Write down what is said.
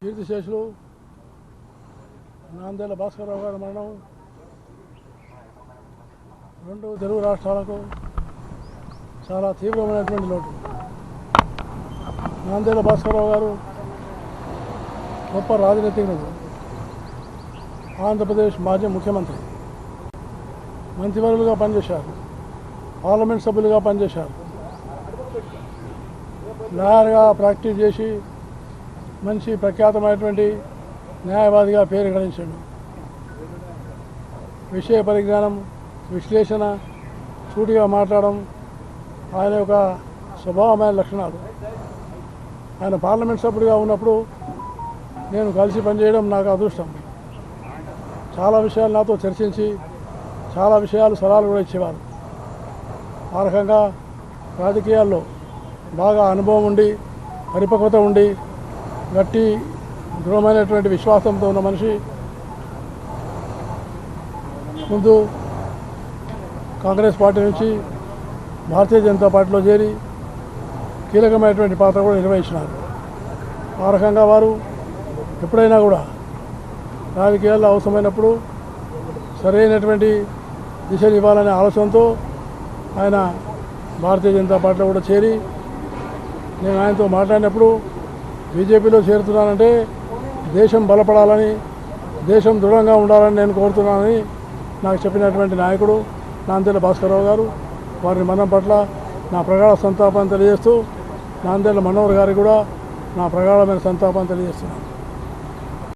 కీర్తిశేషులు నాందేళ్ల భాస్కరరావు గారి మరణం రెండు తెలుగు రాష్ట్రాలకు చాలా తీవ్రమైనటువంటి లోటు. నాందేళ్ల భాస్కరరావు గారు గొప్ప రాజనీతిజ్ఞుడు, ఆంధ్రప్రదేశ్ మాజీ ముఖ్యమంత్రి, మంత్రివర్యులుగా పనిచేశారు, పార్లమెంట్ సభ్యులుగా పనిచేశారు, లాయర్గా ప్రాక్టీస్ చేసి మంచి ప్రఖ్యాతమైనటువంటి న్యాయవాదిగా పేరు గడించాడు. విషయ పరిజ్ఞానం, విశ్లేషణ, సూటిగా మాట్లాడడం ఆయన యొక్క స్వభావమైన లక్షణాలు. ఆయన పార్లమెంట్ సభ్యుడిగా ఉన్నప్పుడు నేను కలిసి పనిచేయడం నాకు అదృష్టం. చాలా విషయాలు నాతో చర్చించి చాలా విషయాలు సలహాలు కూడా ఇచ్చేవారు. ఆ రకంగా రాజకీయాల్లో బాగా అనుభవం ఉండి, పరిపక్వత ఉండి, గట్టి దృఢమైనటువంటి విశ్వాసంతో ఉన్న మనిషి. ముందు కాంగ్రెస్ పార్టీ నుంచి భారతీయ జనతా పార్టీలో చేరి కీలకమైనటువంటి పాత్ర కూడా నిర్వహించినారు. ఆ రకంగా వారు ఎప్పుడైనా కూడా రాజకీయాల్లో అవసరమైనప్పుడు సరైనటువంటి దిశను ఇవ్వాలనే ఆలోచనతో ఆయన భారతీయ జనతా పార్టీలో కూడా చేరి, నేను ఆయనతో మాట్లాడినప్పుడు బీజేపీలో చేరుతున్నానంటే దేశం బలపడాలని, దేశం దృఢంగా ఉండాలని నేను కోరుతున్నానని నాకు చెప్పినటువంటి నాయకుడు నాందేళ్ల భాస్కరరావు గారు. వారి మరణం పట్ల నా ప్రగాఢ సంతాపాన్ని తెలియజేస్తూ నాందేళ్ల మనోహర్ గారికి కూడా నా ప్రగాఢమైన సంతాపాన్ని తెలియజేస్తున్నాను.